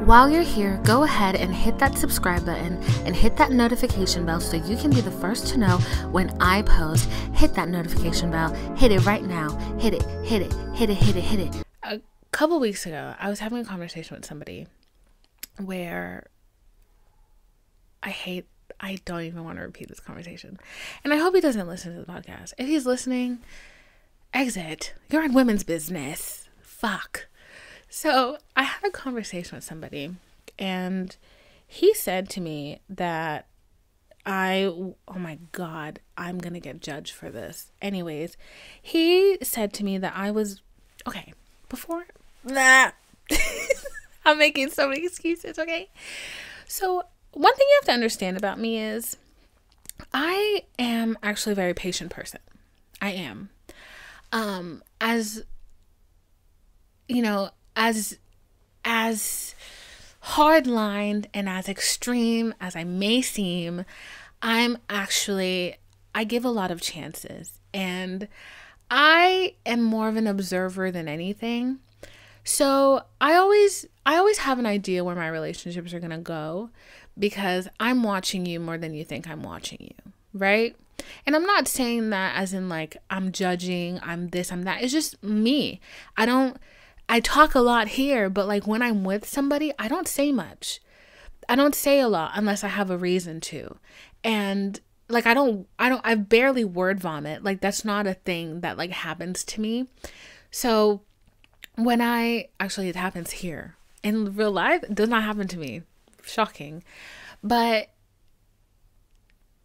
While you're here, go ahead and hit that subscribe button and hit that notification bell so you can be the first to know when I post. Hit that notification bell. Hit it right now. Hit it, hit it, hit it, hit it, hit it. A couple weeks ago, I was having a conversation with somebody where I don't even want to repeat this conversation. And I hope he doesn't listen to the podcast. If he's listening, exit. You're in women's business. Fuck. So I had a conversation with somebody and he said to me that oh my God, I'm going to get judged for this. Anyways, he said to me that I'm making so many excuses, okay? So one thing you have to understand about me is I am actually a very patient person. I am. As hard-lined and as extreme as I may seem, I give a lot of chances, and I am more of an observer than anything. So I always have an idea where my relationships are going to go because I'm watching you more than you think I'm watching you, right? And I'm not saying that as in like I'm judging, I'm this, I'm that. It's just me. I talk a lot here, but like when I'm with somebody, I don't say much. I don't say a lot unless I have a reason to. And like I barely word vomit. Like that's not a thing that like happens to me. So it happens here. In real life, it does not happen to me. Shocking. But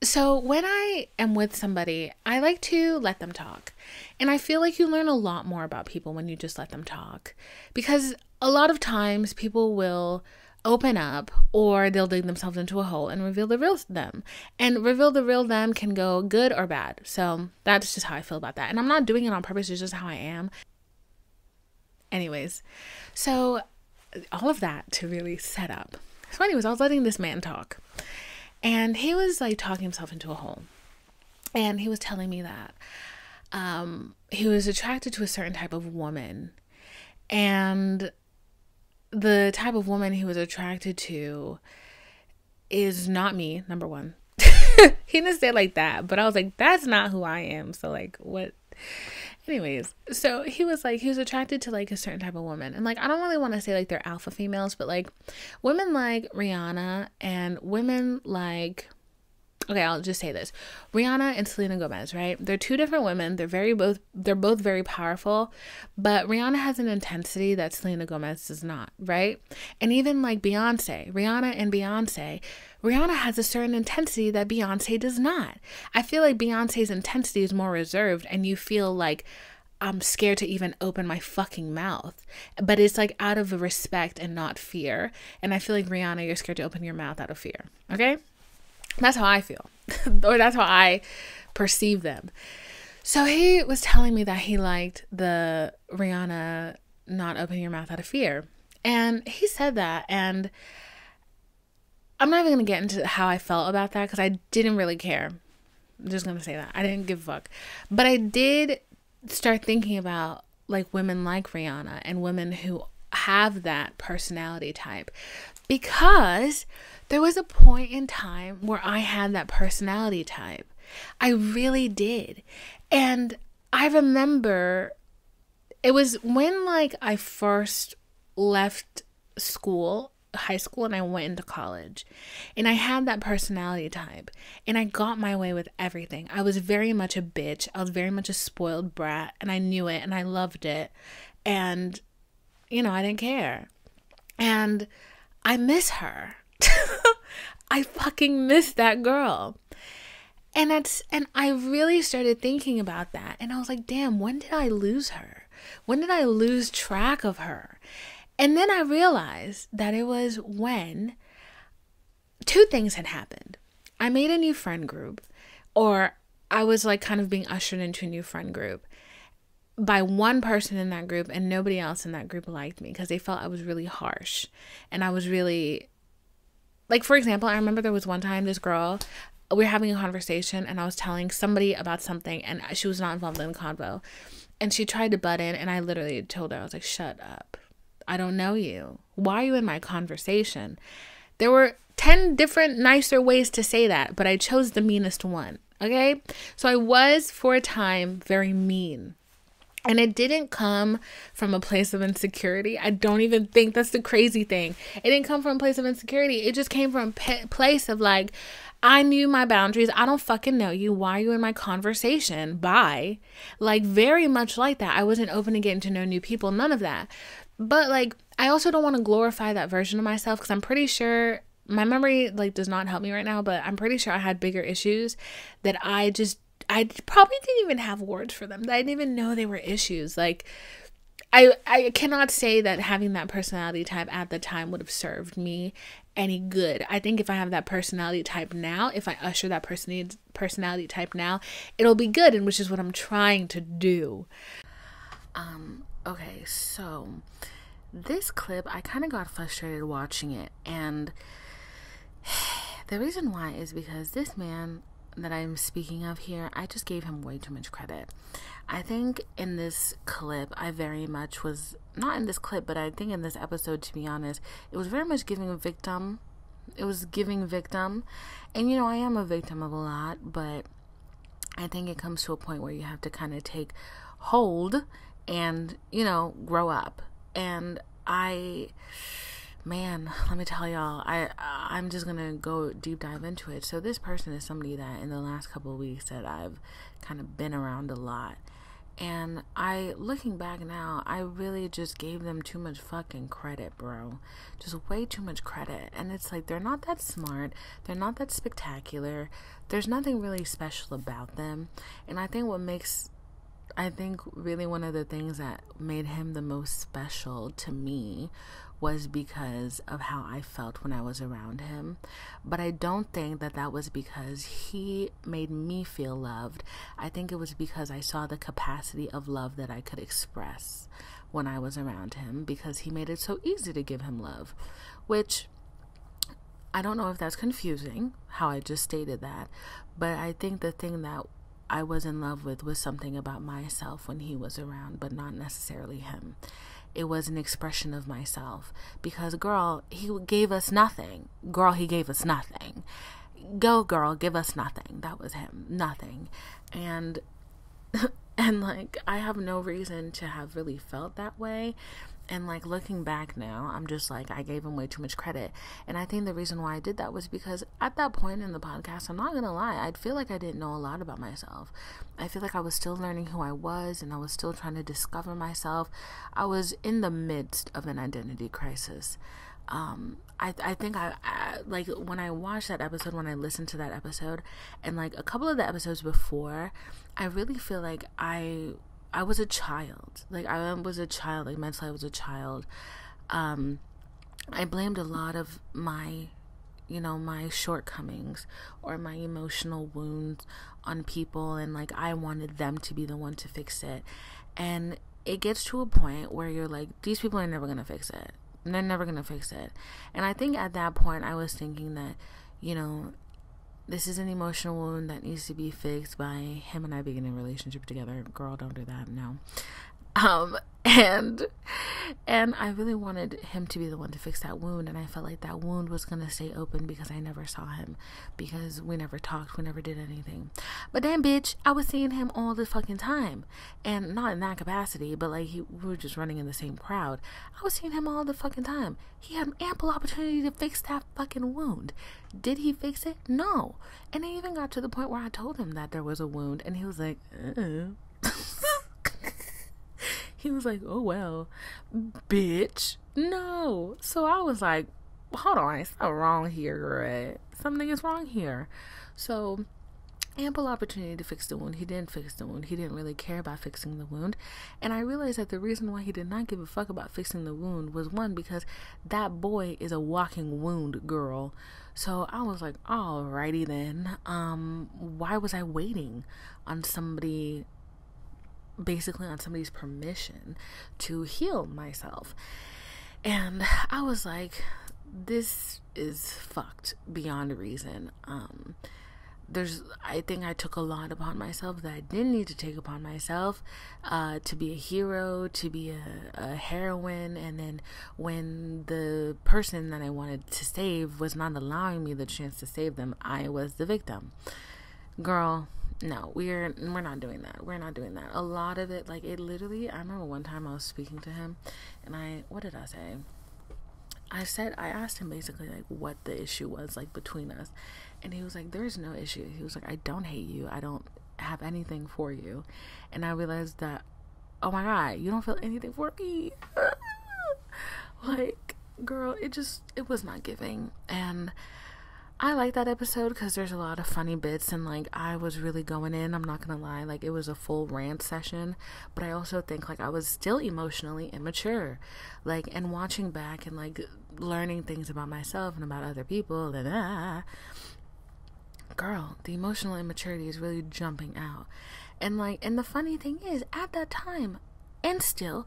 so when I am with somebody, I like to let them talk. And I feel like you learn a lot more about people when you just let them talk. Because a lot of times people will open up or they'll dig themselves into a hole and reveal the real them. And reveal the real them can go good or bad. So that's just how I feel about that. And I'm not doing it on purpose. It's just how I am. Anyways, so all of that to really set up. So anyways, I was letting this man talk. And he was like talking himself into a hole. And he was telling me that he was attracted to a certain type of woman. And the type of woman he was attracted to is not me, number one. He didn't say it like that, but I was like, that's not who I am. So like, what? Anyways, so he was attracted to like a certain type of woman. And like, I don't really want to say like they're alpha females, but like women like Rihanna and women like, okay, I'll just say this. Rihanna and Selena Gomez, right? They're two different women. They're both very powerful, but Rihanna has an intensity that Selena Gomez does not, right? And even like Rihanna and Beyonce, Rihanna has a certain intensity that Beyonce does not. I feel like Beyonce's intensity is more reserved and you feel like I'm scared to even open my fucking mouth. But it's like out of respect and not fear. And I feel like Rihanna, you're scared to open your mouth out of fear. Okay? That's how I feel. Or that's how I perceive them. So he was telling me that he liked the Rihanna not opening your mouth out of fear. And he said that, and I'm not even going to get into how I felt about that because I didn't really care. I'm just going to say that. I didn't give a fuck. But I did start thinking about like women like Rihanna and women who have that personality type, because there was a point in time where I had that personality type. I really did. And I remember it was when like I first left high school, and I went into college, and I had that personality type, and I got my way with everything. I was very much a bitch. I was very much a spoiled brat, and I knew it, and I loved it. And, I didn't care. And I miss her. I fucking miss that girl. And I really started thinking about that. And I was like, damn, when did I lose her? When did I lose track of her? And then I realized that it was when two things had happened. I made a new friend group, or I was like kind of being ushered into a new friend group by one person in that group, and nobody else in that group liked me because they felt I was really harsh. And I was really, like, for example, I remember there was one time this girl, we were having a conversation and I was telling somebody about something and she was not involved in the convo. And she tried to butt in, and I literally told her, I was like, shut up. I don't know you. Why are you in my conversation? There were 10 different nicer ways to say that, but I chose the meanest one. Okay? So I was, for a time, very mean. And it didn't come from a place of insecurity. I don't even think that's the crazy thing. It didn't come from a place of insecurity. It just came from a place of like, I knew my boundaries. I don't fucking know you. Why are you in my conversation? Bye. Like, very much like that. I wasn't open to getting to know new people. None of that. But like, I also don't want to glorify that version of myself, because I'm pretty sure my memory like does not help me right now, but I'm pretty sure I had bigger issues that I probably didn't even have words for them. I didn't even know they were issues. Like, I cannot say that having that personality type at the time would have served me any good. I think if I have that personality type now, if I usher that personality type now, it'll be good, and which is what I'm trying to do. Okay, so this clip, I kind of got frustrated watching it, and the reason why is because this man that I'm speaking of here, I just gave him way too much credit. I think in this clip, I very much was, not in this clip, but I think in this episode, to be honest, it was very much giving a victim. It was giving victim. And, you know, I am a victim of a lot, but I think it comes to a point where you have to kind of take hold and, you know, grow up. And man, let me tell y'all, I'm just gonna go deep dive into it. So this person is somebody that in the last couple of weeks that I've kind of been around a lot, and looking back now, I really just gave them too much fucking credit, bro. Just way too much credit. And it's like, they're not that smart, they're not that spectacular, there's nothing really special about them. And I think really one of the things that made him the most special to me was because of how I felt when I was around him. But I don't think that was because he made me feel loved. I think it was because I saw the capacity of love that I could express when I was around him, because he made it so easy to give him love, which I don't know if that's confusing, how I just stated that, but I think the thing that I was in love with was something about myself when he was around, but not necessarily him. It was an expression of myself, because girl, he gave us nothing. Girl, he gave us nothing. Go girl, give us nothing. That was him. Nothing. And like, I have no reason to have really felt that way. And like, looking back now, I'm just like, I gave him way too much credit. And I think the reason why I did that was because at that point in the podcast, I'm not gonna lie, I'd feel like I didn't know a lot about myself. I feel like I was still learning who I was, and I was still trying to discover myself. I was in the midst of an identity crisis. I think I like, when I watched that episode, when I listened to that episode, and like a couple of the episodes before, I really feel like I was a child. Like, I was a child. Like, mentally I was a child. I blamed a lot of my, you know, my shortcomings or my emotional wounds on people, and like, I wanted them to be the one to fix it. And it gets to a point where you're like, these people are never gonna fix it. They're never gonna fix it. And I think at that point I was thinking that, you know, this is an emotional wound that needs to be fixed by him and I being in a relationship together. Girl, don't do that. No. And I really wanted him to be the one to fix that wound, and I felt like that wound was going to stay open because I never saw him, because we never talked, we never did anything. But then, bitch, I was seeing him all the fucking time, and not in that capacity, but like, we were just running in the same crowd. I was seeing him all the fucking time. He had ample opportunity to fix that fucking wound. Did he fix it? No. And it even got to the point where I told him that there was a wound, and he was like, He was like, oh, well, bitch, no. So I was like, hold on, it's not wrong here, right? Something is wrong here. So, ample opportunity to fix the wound. He didn't fix the wound. He didn't really care about fixing the wound. And I realized that the reason why he did not give a fuck about fixing the wound was, one, because that boy is a walking wound, girl. So I was like, alrighty then. Why was I waiting on somebody, basically on somebody's permission to heal myself? And I was like, this is fucked beyond reason. I think I took a lot upon myself that I didn't need to take upon myself, to be a hero, to be a heroine. And then when the person that I wanted to save was not allowing me the chance to save them, I was the victim. Girl, no, we're not doing that. We're not doing that. A lot of it, like, it literally, I remember one time I was speaking to him, and what did I say? I asked him basically, like, what the issue was, like, between us. And he was like, there's no issue. He was like, I don't hate you. I don't have anything for you. And I realized that, oh my God, you don't feel anything for me. Like, girl, it was not giving. And I like that episode because there's a lot of funny bits, and, like, I was really going in. I'm not gonna lie, like, it was a full rant session, but I also think, like, I was still emotionally immature, like, and watching back and, like, learning things about myself and about other people, and girl, the emotional immaturity is really jumping out. And, like, and the funny thing is, at that time, and still,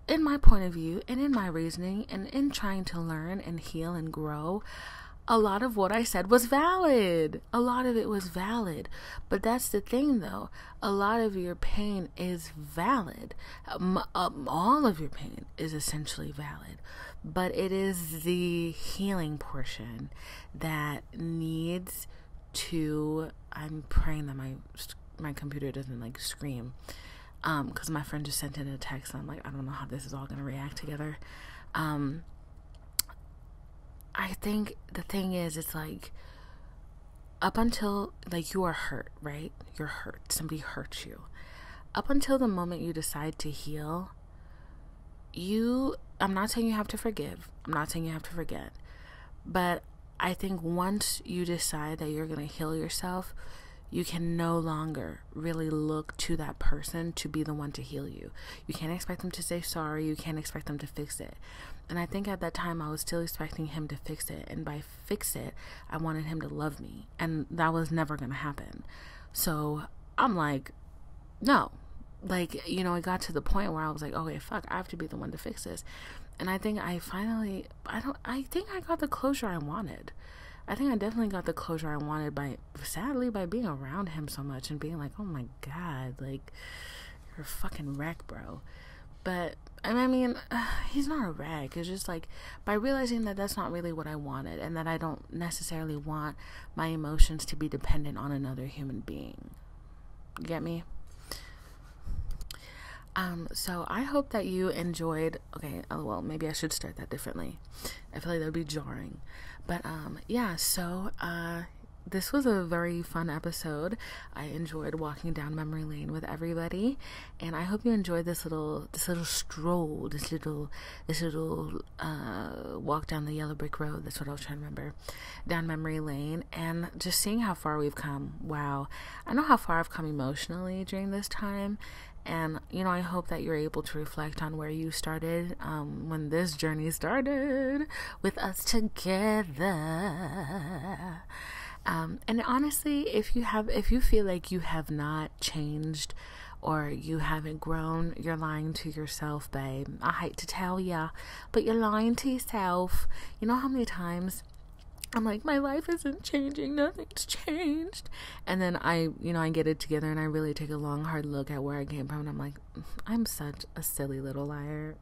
in my point of view and in my reasoning and in trying to learn and heal and grow, a lot of what I said was valid. A lot of it was valid. But that's the thing, though. A lot of your pain is valid. All of your pain is essentially valid. But it is the healing portion that needs to... I'm praying that my computer doesn't, like, scream. Because my friend just sent in a text. And I'm like, I don't know how this is all going to react together. I think the thing is, it's like, up until, like, you are hurt, right? You're hurt. Somebody hurts you. Up until the moment you decide to heal, I'm not saying you have to forgive. I'm not saying you have to forget. But I think once you decide that you're going to heal yourself, you can no longer really look to that person to be the one to heal you. You can't expect them to say sorry. You can't expect them to fix it. And I think at that time I was still expecting him to fix it. And by fix it, I wanted him to love me. And that was never going to happen. So I'm like, no. Like, you know, it got to the point where I was like, okay, fuck, I have to be the one to fix this. And I think I finally, I think I got the closure I wanted. I think I definitely got the closure I wanted sadly, by being around him so much and being like, oh my God, like, you're a fucking wreck, bro. But, I mean, he's not a wreck. It's just, like, by realizing that that's not really what I wanted, and that I don't necessarily want my emotions to be dependent on another human being. You get me? So I hope that you enjoyed, okay, well, maybe I should start that differently. I feel like that would be jarring. But, yeah, so, this was a very fun episode. I enjoyed walking down memory lane with everybody, and I hope you enjoyed this little stroll, this little walk down the yellow brick road. That's what I was trying to remember, down memory lane, and just seeing how far we've come. Wow, I know how far I've come emotionally during this time. And, you know, I hope that you're able to reflect on where you started when this journey started with us together. And honestly, if you feel like you have not changed or you haven't grown, you're lying to yourself, babe. I hate to tell ya, but you're lying to yourself. You know how many times I'm like, my life isn't changing, nothing's changed. And then I get it together and I really take a long, hard look at where I came from, and I'm like, I'm such a silly little liar.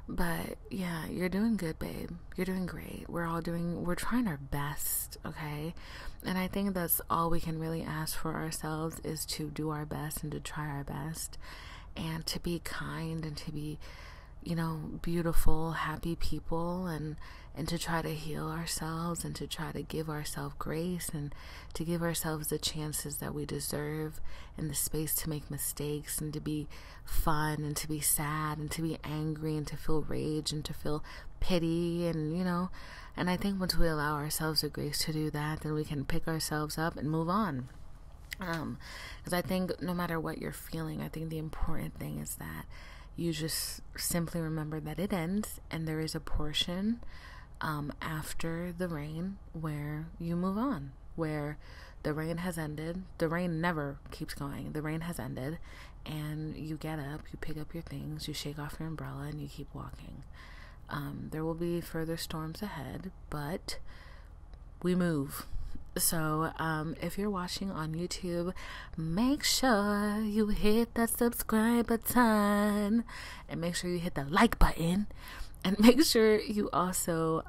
But yeah, you're doing good, babe. You're doing great. We're trying our best, okay? And I think that's all we can really ask for ourselves, is to do our best and to try our best and to be kind and to be, you know, beautiful, happy people, and to try to heal ourselves and to try to give ourselves grace and to give ourselves the chances that we deserve and the space to make mistakes and to be fun and to be sad and to be angry and to feel rage and to feel pity, and, you know, and I think once we allow ourselves the grace to do that, then we can pick ourselves up and move on. Because I think no matter what you're feeling, I think the important thing is that you just simply remember that it ends, and there is a portion after the rain where you move on, where the rain has ended. The rain never keeps going. The rain has ended, and you get up, you pick up your things, you shake off your umbrella, and you keep walking. There will be further storms ahead, but we move. So if you're watching on YouTube, make sure you hit that subscribe button and make sure you hit the like button, and make sure you also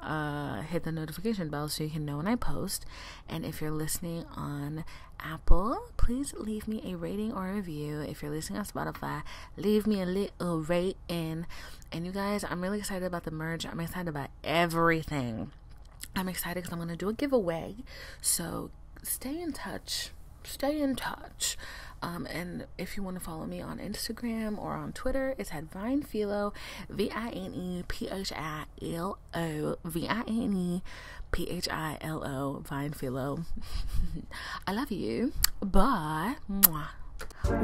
hit the notification bell so you can know when I post. And if you're listening on Apple, please leave me a rating or a review. If you're listening on Spotify, leave me a little rating. And you guys, I'm really excited about the merge. I'm excited about everything. I'm excited because I'm going to do a giveaway. So stay in touch. And if you want to follow me on Instagram or on Twitter, it's at VinePhilo, VinePhilo, VinePhilo, VinePhilo. I love you. Bye. Mwah.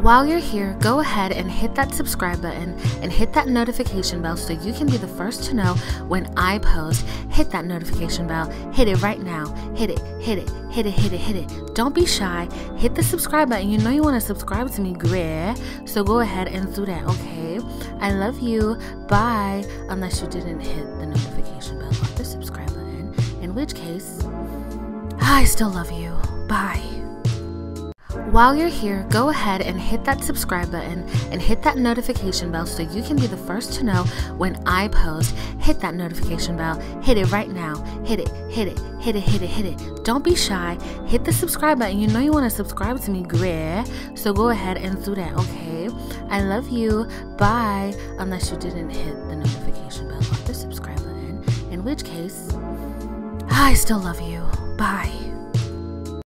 While you're here, go ahead and hit that subscribe button and hit that notification bell so you can be the first to know when I post. Hit that notification bell. Hit it right now. Hit it. Don't be shy. Hit the subscribe button. You know you want to subscribe to me, girl. So go ahead and do that, okay? I love you. Bye. Unless you didn't hit the notification bell or the subscribe button, in which case, I still love you. Bye. While you're here, go ahead and hit that subscribe button and hit that notification bell so you can be the first to know when I post. Hit that notification bell. Hit it right now. Hit it. Don't be shy. Hit the subscribe button. You know you want to subscribe to me, girl. So go ahead and do that, okay? I love you. Bye. Unless you didn't hit the notification bell or the subscribe button, in which case, I still love you. Bye.